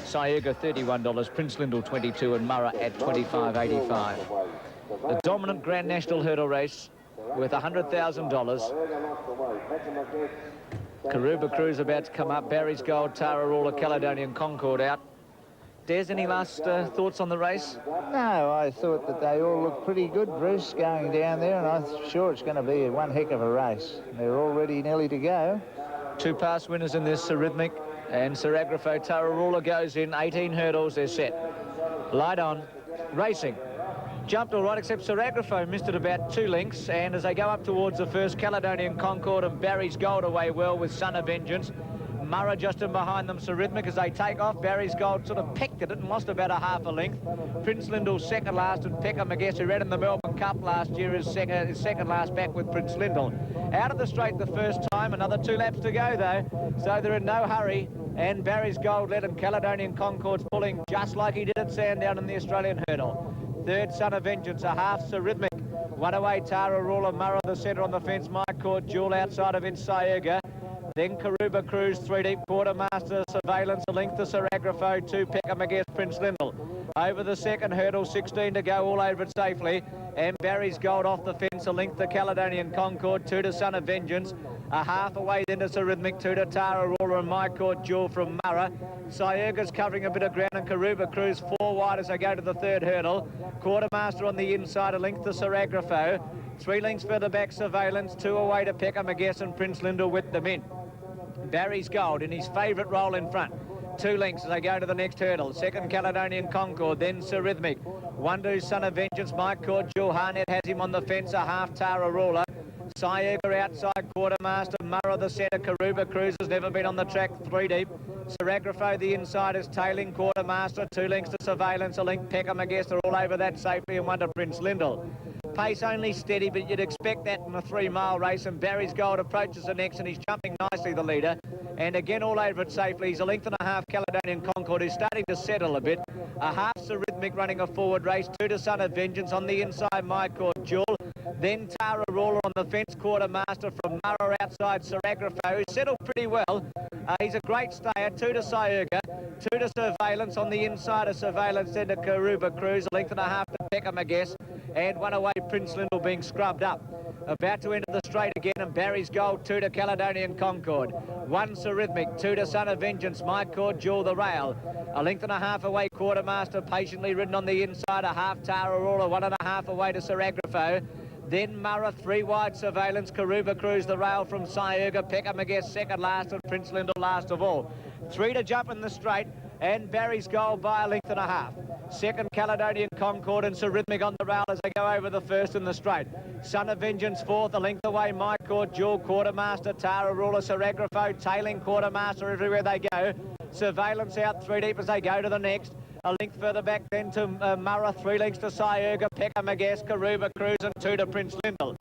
Syurga $31, Prince Lindell 22, and Murrah at 25.85. The dominant Grand National hurdle race worth $100,000. Karuba Cruz about to come up. Barry's Gold, Tara Ruler, Caledonian Concord out. Des, any last thoughts on the race? No, I thought that they all looked pretty good, Bruce, going down there, and I'm sure it's going to be one heck of a race. They're already nearly to go. 2 past winners in this Rhythmic, and Sir Agrafo Tara Ruler goes in. 18 hurdles, they're set. Light on. Racing. Jumped all right, except Sir Agrafo missed it about 2 lengths, and as they go up towards the first, Caledonian Concord and Barry's Gold away well with Son of Vengeance. Murrah just in behind them, Sir Rhythmic, as they take off. Barry's Gold sort of pecked at it and lost about a half a length. Prince Lindell second last, and Peckham, I guess, who ran in the Melbourne Cup last year, is second last back with Prince Lindell. Out of the straight the first time, another 2 laps to go though, so they're in no hurry. And Barry's Gold led, and Caledonian Concord's pulling just like he did at Sandown in the Australian hurdle. Third, Son of Vengeance, a half Sir Rhythmic. One away, Tara Ruler, Murrah the centre on the fence, Mike Court, Jewel outside of it, Syurga. Then Karuba Cruz, 3 deep, Quartermaster, Surveillance, a length to Sir Agrafo, 2 Peckham against Prince Lindell. Over the second hurdle, 16 to go, all over it safely. And Barry's Gold off the fence, a length to Caledonian Concord, 2 to Son of Vengeance. A half away then to Sir Rhythmic, 2 to Tara Ruler, and Mike Court, Jewel from Murrah. Syurga's covering a bit of ground, and Karuba Cruz 4 wide as they go to the third hurdle. Quartermaster on the inside, a length to Sir Agrafo. 3 lengths further back, Surveillance, 2 away to Peckham, I guess, and Prince Lindell with them in. Barry's Gold in his favourite role in front. 2 lengths as they go to the next hurdle. Second, Caledonian Concord, then Sir Rhythmic. 1 to Son of Vengeance, Mike Court, Jewel. Harnett has him on the fence, a half Tara Ruler. Syurga outside, Quartermaster, Murrah the centre, Karuba Cruz has never been on the track, 3 deep. Sir Agrafo the inside is tailing Quartermaster, 2 lengths to Surveillance, a length Peckham, I guess, they're all over that safely, and 1 to Prince Lindell. Pace only steady, but you'd expect that in a 3-mile race, and Barry's Gold approaches the next, and he's jumping nicely, the leader. And again, all over it safely. He's a length and a half, Caledonian Concord, who's starting to settle a bit. A half Sir Rhythmic running a forward race, 2 to Son of Vengeance. On the inside, Mike Court, Jewel. Then Tara Ruler on the fence, Quartermaster from Murrah outside, Sir Agrafo, who settled pretty well. He's a great stayer, 2 to Syurga, 2 to Surveillance. On the inside of Surveillance, then to Karuba Cruz, a length and a half to Peckham, I guess. And 1 away, Prince Lindell being scrubbed up. About to enter the straight again, and Barry's Gold, 2 to Caledonian Concord. 1 Sir Rhythmic, 2 to Son of Vengeance, Mike Court, Jewel the rail. A length and a half away, Quartermaster, patiently ridden on the inside, a half Tara Ruler, 1 and a half away to Sir Agrafo. Then Murrah, 3 wide, Surveillance, Karuba Cruz, the rail from Syurga, Peckham, I guess, second last, and Prince Lindell last of all. 3 to jump in the straight, and Barry's Gold by a length and a half. Second, Caledonian Concord, and Sir Rhythmic on the rail as they go over the first in the straight. Son of Vengeance fourth, a length away, Mike Court, Jewel, Quartermaster, Tara Ruler, Sir Agrafo, tailing Quartermaster everywhere they go. Surveillance out 3 deep as they go to the next. A length further back then to Murrah, 3 lengths to Syurga, Peckham, I guess, Karuba Cruz, and 2 to Prince Lindell.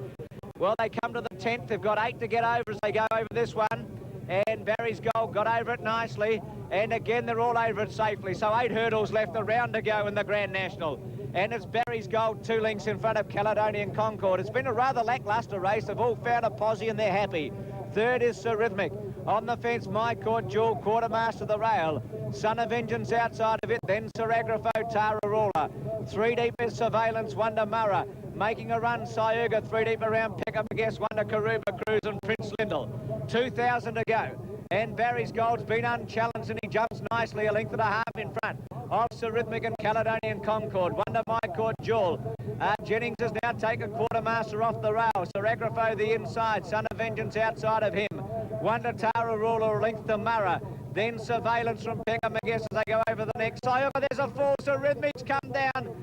Well, they come to the 10th. They've got 8 to get over as they go over this one. And Barry's Gold got over it nicely. And again, they're all over it safely. So 8 hurdles left, a round to go in the Grand National. And it's Barry's Gold, 2 lengths in front of Caledonian Concord. It's been a rather lacklustre race. They've all found a posse and they're happy. Third is Sir Rhythmic. On the fence, Mike Court, Jewel, Quartermaster the rail. Son of Vengeance outside of it, then Sir Agrafo, Tara Ruler. 3 deep is Surveillance, 1 to Murrah. Making a run, Syurga, 3 deep around Peckham, I guess, 1 to Karuba Cruz and Prince Lindell. 2,000 to go. And Barry's Gold's been unchallenged and he jumps nicely, a length and a half in front of Sir Rhythmic and Caledonian Concord. 1 to Mike Court, Jewel. Jennings has now taken Quartermaster off the rail. Sir Agrafo the inside, Son of Vengeance outside of him. 1 to Tara Ruler, a length to Murrah. Then Surveillance from Peckham, I guess, as they go over the next. Syurga, there's a fall. Sir Rhythmic's come down.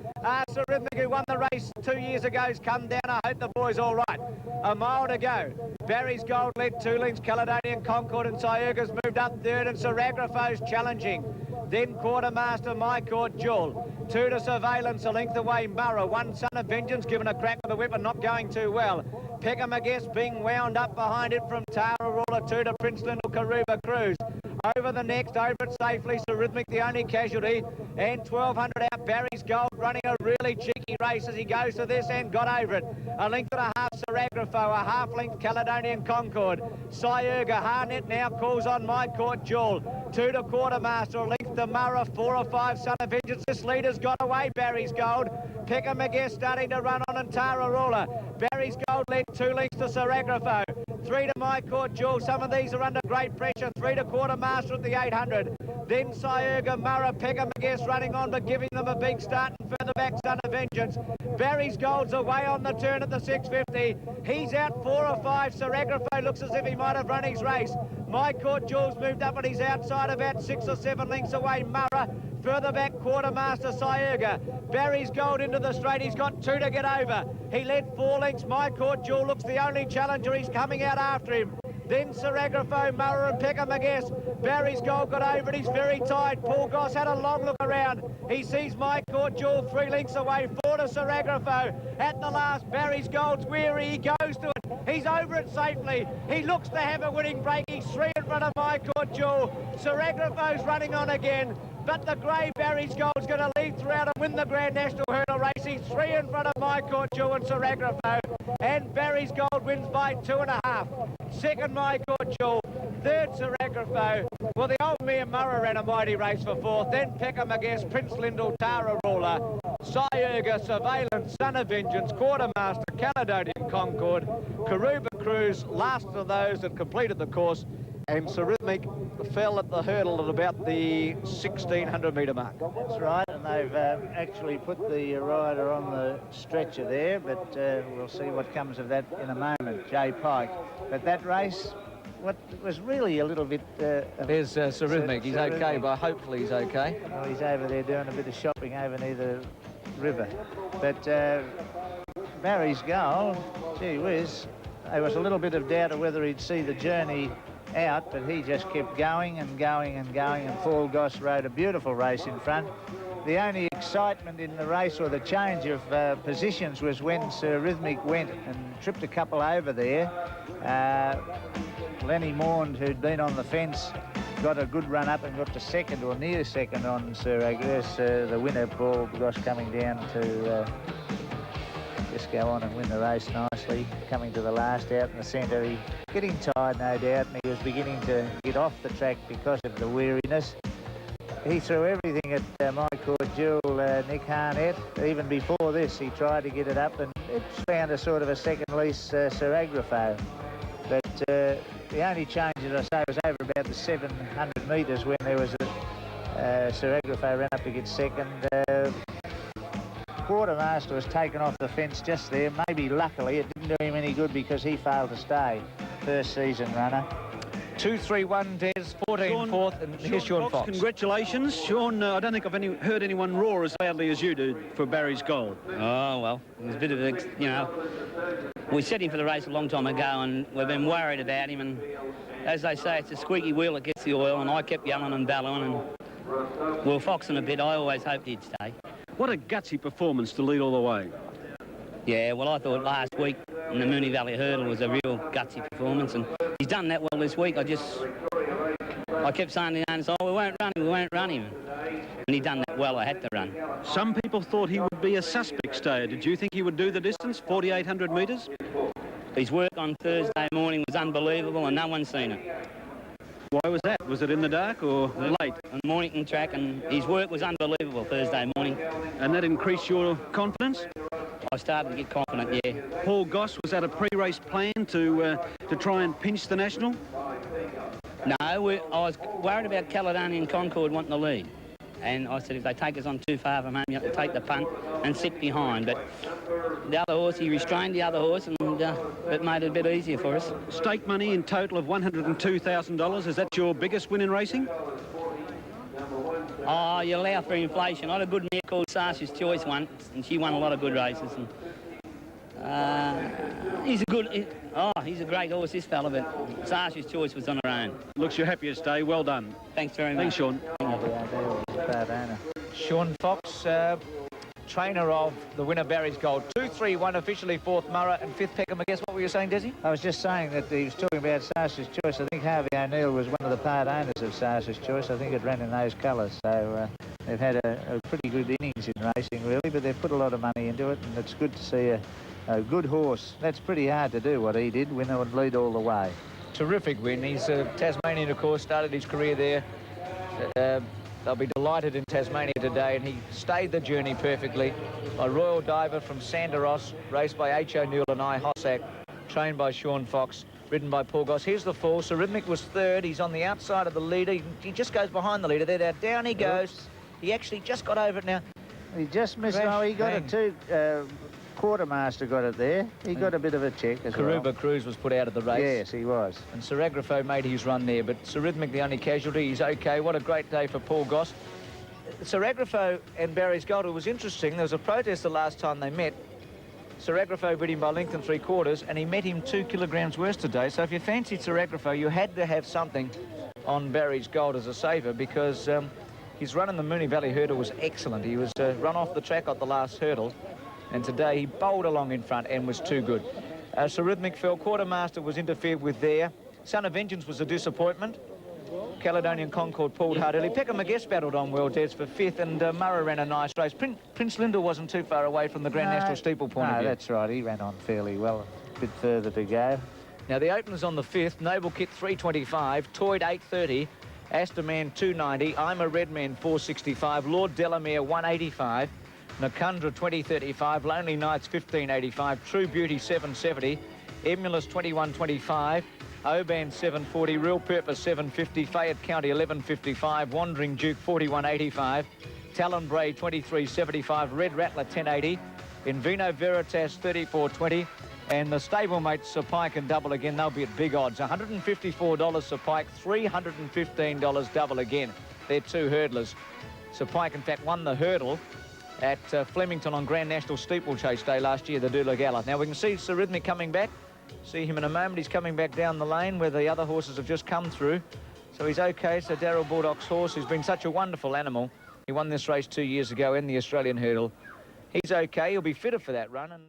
Sir Rhythmic, who won the race 2 years ago, has come down. I hope the boy's all right. A mile to go. Barry's Gold led 2 lengths. Caledonian Concord and Syurga's moved up third, and Sir Agrafo's challenging. Then Quartermaster, Mike Court, Jewel. 2 to Surveillance, a length away, Murrah. 1 Son of Vengeance, given a crack with the whip and not going too well. Peckham, I guess, being wound up behind it from Tara Ruler. 2 to Prince Lindell, Karuba Cruz. Over the next, over it safely, Sir Rhythmic the only casualty, and 1,200 out, Barry's Gold running a really cheeky race as he goes to this end, got over it. A length and a half, Sir Agrafo, a half length, Caledonian Concord. Syurga, Harnett now calls on Mike Court, Jewel. 2 to Quartermaster, a length after Murrah, 4 or 5 Son of Vengeance. This leader's got away, Barry's Gold. Peckham again starting to run on, and Tara Ruler. Barry's Gold led 2 lengths to Sir Agrafo. 3 to My Court Jewel. Some of these are under great pressure. 3 to Quartermaster at the 800. Then Syurga, Murrah, Peckham again running on, but giving them a big start, and further back Son of Vengeance. Barry's Gold's away on the turn at the 650. He's out 4 or 5. Sir Agrafo looks as if he might have run his race. My Court Jewel's moved up, and he's outside about 6 or 7 lengths away. Murrah, further back Quartermaster, Syurga. Barry's Gold into the straight. He's got 2 to get over. He led 4 lengths. My Court Jewel looks the only challenger. He's coming out after him. Then Sir Agrafo, Murrah and Peckham, I guess. Barry's Gold got over it. He's very tight. Paul Goss had a long look around. He sees My Court Jewel 3 lengths away. 4 to Sir Agrafo. At the last, Barry's Gold's weary. He goes to it. He's over it safely. He looks to have a winning break. He's 3 in front of My Court Jewel. Sir Agrafo's running on again. But the grey Barry's Gold's going to lead throughout and win the Grand National Hurdle Race. He's 3 in front of My Court Jewel and Sir Agrafo. And Barry's Gold wins by 2.5. Second, My Court Jewel. Third, Sir Agrafo. Well, the old mare Murrah ran a mighty race for 4th. Then Peckham against Prince Lindell, Tara Ruler, Syurga, Surveillance, Son of Vengeance, Quartermaster, Caledonian Concord, Karuba Cruise, last of those that completed the course. And Sir Rhythmic fell at the hurdle at about the 1,600 metre mark. That's right, and they've actually put the rider on the stretcher there, but we'll see what comes of that in a moment, Jay Pike. But that race, what was really a little bit... There's Sir Rhythmic. He's okay, but hopefully he's okay. Well, he's over there doing a bit of shopping over near the river. But Barry's Gold, gee whiz, there was a little bit of doubt of whether he'd see the journey out, but he just kept going and going and going, and Paul Goss rode a beautiful race in front. The only excitement in the race, or the change of positions, was when Sir Rhythmic went and tripped a couple over there. Lenny Maund, who'd been on the fence, got a good run up and got to second or near second on Sir Agres. The winner, Paul Goss, coming down to just go on and win the race nicely, coming to the last out in the centre. He getting tired, no doubt, and he was beginning to get off the track because of the weariness. He threw everything at My Court Jewel, Nick Harnett. Even before this, he tried to get it up, and it found a sort of a second lease, Sir Agrafo. But the only change, as I say, was over about the 700 metres when there was a Sir Agrafo ran up to get second. Quartermaster was taken off the fence just there. Maybe luckily it didn't do him any good because he failed to stay. First season runner. 2-3-1, Des, 14 Sean, fourth, and here's Sean Fox. Congratulations, Sean. I don't think I've heard anyone roar as loudly as you do for Barry's Gold. Oh, well, it was a bit of a, you know, we set him for the race a long time ago, and we've been worried about him, and as they say, it's a squeaky wheel that gets the oil, and I kept yelling and bellowing, and we were foxing a bit. I always hoped he'd stay. What a gutsy performance to lead all the way. Yeah, well, I thought last week in the Moonee Valley Hurdle was a real gutsy performance, and he's done that well this week. I kept saying to the owners, oh, we won't run him. And he done that well, I had to run. Some people thought he would be a suspect stayer. Did you think he would do the distance, 4,800 metres? His work on Thursday morning was unbelievable, and no one's seen it. Why was that? Was it in the dark or late? On Mornington track, and his work was unbelievable Thursday morning. And that increased your confidence? I started to get confident, yeah. Paul Goss, was that a pre-race plan to try and pinch the National? No, I was worried about Caledonian Concord wanting the lead. And I said, if they take us on too far from home, you have to take the punt and sit behind. But the other horse, he restrained the other horse, and it made it a bit easier for us. Stake money in total of $102,000. Is that your biggest win in racing? Oh, you allow for inflation. I had a good mare called Sasha's Choice once, and she won a lot of good races. And he's a great horse, this fella, but Sasha's Choice was on her own. Looks your happiest day. Well done. Thanks very much. Thanks, Sean. Sean Fox, trainer of the winner Barry's Gold. 2-3-1, officially fourth Murrah and fifth Peckham. I guess what were you saying, Desi? I was just saying that he was talking about Sasha's Choice. I think Harvey O'Neill was one of the part owners of Sasha's Choice. I think it ran in those colours. So they've had a pretty good innings in racing, really, but they've put a lot of money into it, and it's good to see a good horse. That's pretty hard to do, what he did, win and lead all the way. Terrific win. He's Tasmanian, of course, started his career there. They'll be delighted in Tasmania today, and he stayed the journey perfectly. A Royal Diver from Sandaros, raced by H. O'Neill and I. Hossack, trained by Sean Fox, ridden by Paul Goss. Here's the fall. Rhythmic was third. He's on the outside of the leader. He just goes behind the leader. There, now down he goes. He actually just got over it now. He just missed. Crash, oh, he got bang. it too. Quartermaster got it there. He got a bit of a check as well. Karuba Cruz was put out of the race. Yes, he was. And Sir Agrafo made his run there, but Sir Rhythmic the only casualty. He's okay. What a great day for Paul Goss. Sir Agrafo and Barry's Gold, it was interesting. There was a protest the last time they met. Sir Agrafo beat him by length and 3/4, and he met him 2 kilograms worse today. So if you fancied Sir Agrafo, you had to have something on Barry's Gold as a saver, because his run in the Moonee Valley hurdle was excellent. He was run off the track at the last hurdle, and today he bowled along in front and was too good. Sir Rhythmic fell. Quartermaster was interfered with there. Son of Vengeance was a disappointment. Caledonian Concord pulled hard early. Peckham McGuest battled on well, Des, for 5th, and Murray ran a nice race. Prince Lindell wasn't too far away from the Grand National Steeple point of view. That's right. He ran on fairly well. A bit further to go. Now, the openers on the 5th, Noble Kit 325, Toyd 830, Asterman 290, I'm a Redman 465, Lord Delamere 185, Nakundra 2035, Lonely Nights 1585, True Beauty 770, Emulous 2125, Oban 740, Real Purpose 750, Fayette County 1155, Wandering Duke 4185, Talon Bray 2375, Red Rattler 1080, Invino Veritas 3420, and the stablemates Sir Pike and Double Again, they'll be at big odds. $154 Sir Pike, $315 Double Again. They're two hurdlers. Sir Pike, in fact, won the hurdle at Flemington on Grand National Steeplechase Day last year, the Dula Gala. Now we can see Sir Rhythmic coming back. See him in a moment. He's coming back down the lane where the other horses have just come through. So he's okay. So Darryl Baldock's horse, who's been such a wonderful animal. He won this race 2 years ago in the Australian hurdle. He's okay. He'll be fitter for that run. And